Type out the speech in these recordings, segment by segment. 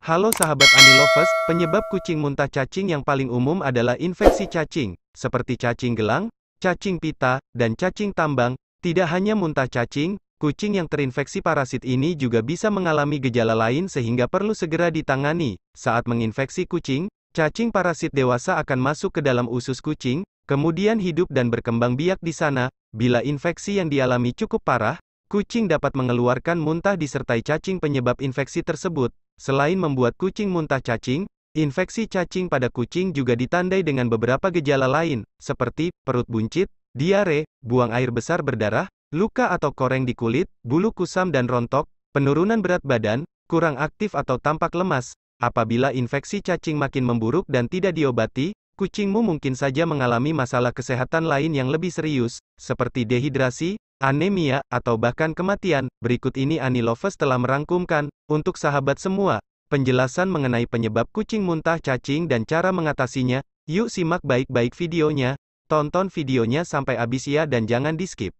Halo sahabat Anilovers, penyebab kucing muntah cacing yang paling umum adalah infeksi cacing, seperti cacing gelang, cacing pita, dan cacing tambang. Tidak hanya muntah cacing, kucing yang terinfeksi parasit ini juga bisa mengalami gejala lain sehingga perlu segera ditangani. Saat menginfeksi kucing, cacing parasit dewasa akan masuk ke dalam usus kucing, kemudian hidup dan berkembang biak di sana. Bila infeksi yang dialami cukup parah, kucing dapat mengeluarkan muntah disertai cacing penyebab infeksi tersebut. Selain membuat kucing muntah cacing, infeksi cacing pada kucing juga ditandai dengan beberapa gejala lain, seperti perut buncit, diare, buang air besar berdarah, luka atau koreng di kulit, bulu kusam dan rontok, penurunan berat badan, kurang aktif atau tampak lemas. Apabila infeksi cacing makin memburuk dan tidak diobati, kucingmu mungkin saja mengalami masalah kesehatan lain yang lebih serius, seperti dehidrasi, anemia, atau bahkan kematian. Berikut ini Anilovers telah merangkumkan, untuk sahabat semua, penjelasan mengenai penyebab kucing muntah cacing dan cara mengatasinya. Yuk simak baik-baik videonya, tonton videonya sampai habis ya dan jangan di-skip.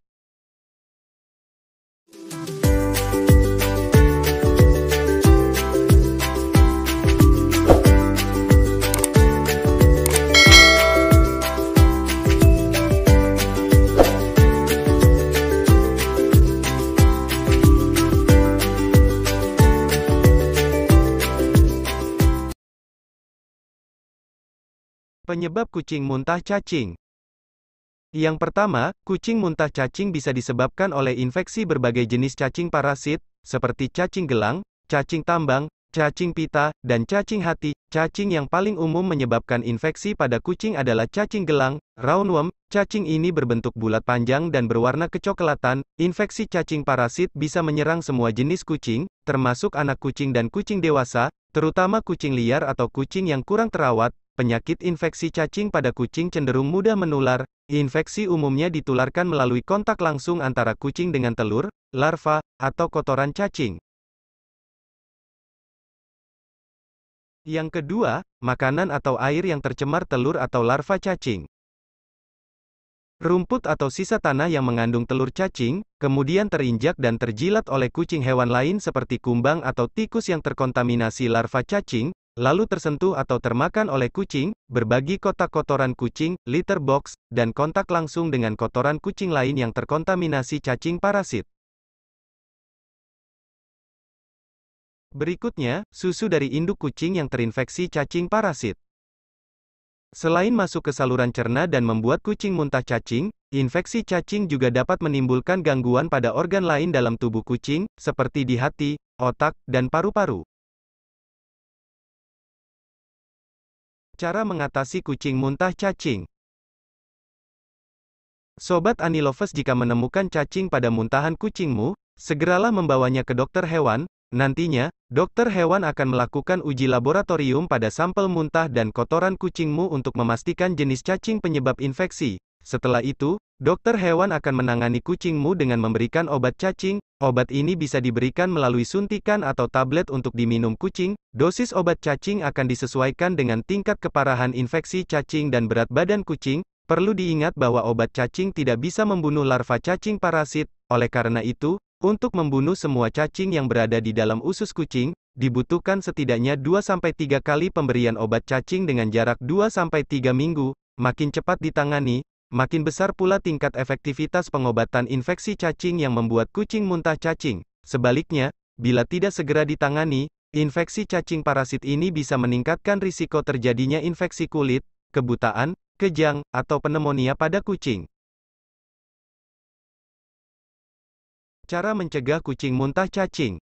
Penyebab kucing muntah cacing. Yang pertama, kucing muntah cacing bisa disebabkan oleh infeksi berbagai jenis cacing parasit, seperti cacing gelang, cacing tambang, cacing pita, dan cacing hati. Cacing yang paling umum menyebabkan infeksi pada kucing adalah cacing gelang, roundworm. Cacing ini berbentuk bulat panjang dan berwarna kecoklatan. Infeksi cacing parasit bisa menyerang semua jenis kucing, termasuk anak kucing dan kucing dewasa, terutama kucing liar atau kucing yang kurang terawat. Penyakit infeksi cacing pada kucing cenderung mudah menular. Infeksi umumnya ditularkan melalui kontak langsung antara kucing dengan telur, larva, atau kotoran cacing. Yang kedua, makanan atau air yang tercemar telur atau larva cacing. Rumput atau sisa tanah yang mengandung telur cacing, kemudian terinjak dan terjilat oleh kucing hewan lain seperti kumbang atau tikus yang terkontaminasi larva cacing, lalu tersentuh atau termakan oleh kucing, berbagi kotak kotoran kucing, litter box, dan kontak langsung dengan kotoran kucing lain yang terkontaminasi cacing parasit. Berikutnya, susu dari induk kucing yang terinfeksi cacing parasit. Selain masuk ke saluran cerna dan membuat kucing muntah cacing, infeksi cacing juga dapat menimbulkan gangguan pada organ lain dalam tubuh kucing, seperti di hati, otak, dan paru-paru. Cara mengatasi kucing muntah cacing. Sobat Anilovers, jika menemukan cacing pada muntahan kucingmu, segeralah membawanya ke dokter hewan. Nantinya, dokter hewan akan melakukan uji laboratorium pada sampel muntah dan kotoran kucingmu untuk memastikan jenis cacing penyebab infeksi. Setelah itu, dokter hewan akan menangani kucingmu dengan memberikan obat cacing. Obat ini bisa diberikan melalui suntikan atau tablet untuk diminum kucing. Dosis obat cacing akan disesuaikan dengan tingkat keparahan infeksi cacing dan berat badan kucing. Perlu diingat bahwa obat cacing tidak bisa membunuh larva cacing parasit. Oleh karena itu, untuk membunuh semua cacing yang berada di dalam usus kucing, dibutuhkan setidaknya 2-3 kali pemberian obat cacing dengan jarak 2-3 minggu. Makin cepat ditangani, makin besar pula tingkat efektivitas pengobatan infeksi cacing yang membuat kucing muntah cacing. Sebaliknya, bila tidak segera ditangani, infeksi cacing parasit ini bisa meningkatkan risiko terjadinya infeksi kulit, kebutaan, kejang, atau pneumonia pada kucing. Cara mencegah kucing muntah cacing.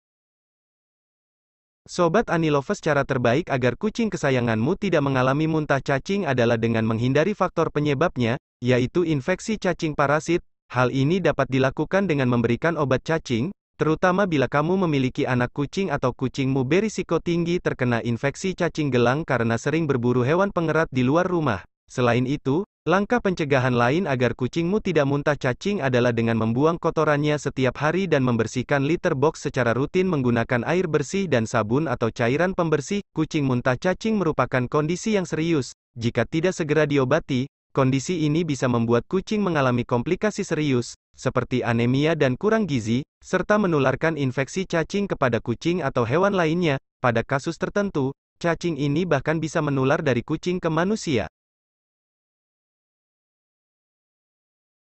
Sobat Anilovers, cara terbaik agar kucing kesayanganmu tidak mengalami muntah cacing adalah dengan menghindari faktor penyebabnya, yaitu infeksi cacing parasit. Hal ini dapat dilakukan dengan memberikan obat cacing, terutama bila kamu memiliki anak kucing atau kucingmu berisiko tinggi terkena infeksi cacing gelang karena sering berburu hewan pengerat di luar rumah. Selain itu, langkah pencegahan lain agar kucingmu tidak muntah cacing adalah dengan membuang kotorannya setiap hari dan membersihkan litter box secara rutin menggunakan air bersih dan sabun atau cairan pembersih. Kucing muntah cacing merupakan kondisi yang serius. Jika tidak segera diobati, kondisi ini bisa membuat kucing mengalami komplikasi serius, seperti anemia dan kurang gizi, serta menularkan infeksi cacing kepada kucing atau hewan lainnya. pada kasus tertentu, cacing ini bahkan bisa menular dari kucing ke manusia.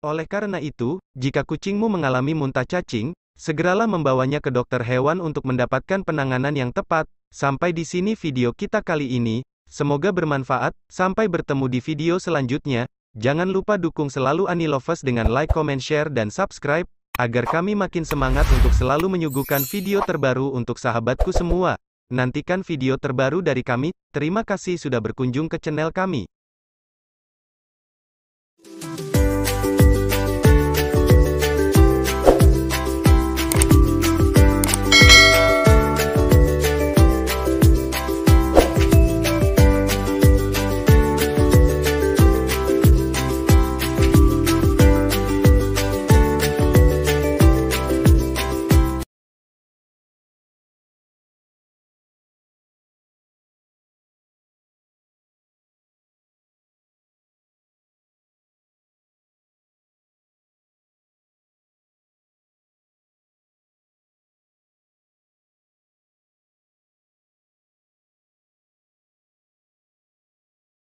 Oleh karena itu, jika kucingmu mengalami muntah cacing, segeralah membawanya ke dokter hewan untuk mendapatkan penanganan yang tepat. Sampai di sini video kita kali ini. Semoga bermanfaat. Sampai bertemu di video selanjutnya. Jangan lupa dukung selalu Anilovers dengan like, comment, share, dan subscribe, agar kami makin semangat untuk selalu menyuguhkan video terbaru untuk sahabatku semua. Nantikan video terbaru dari kami. Terima kasih sudah berkunjung ke channel kami.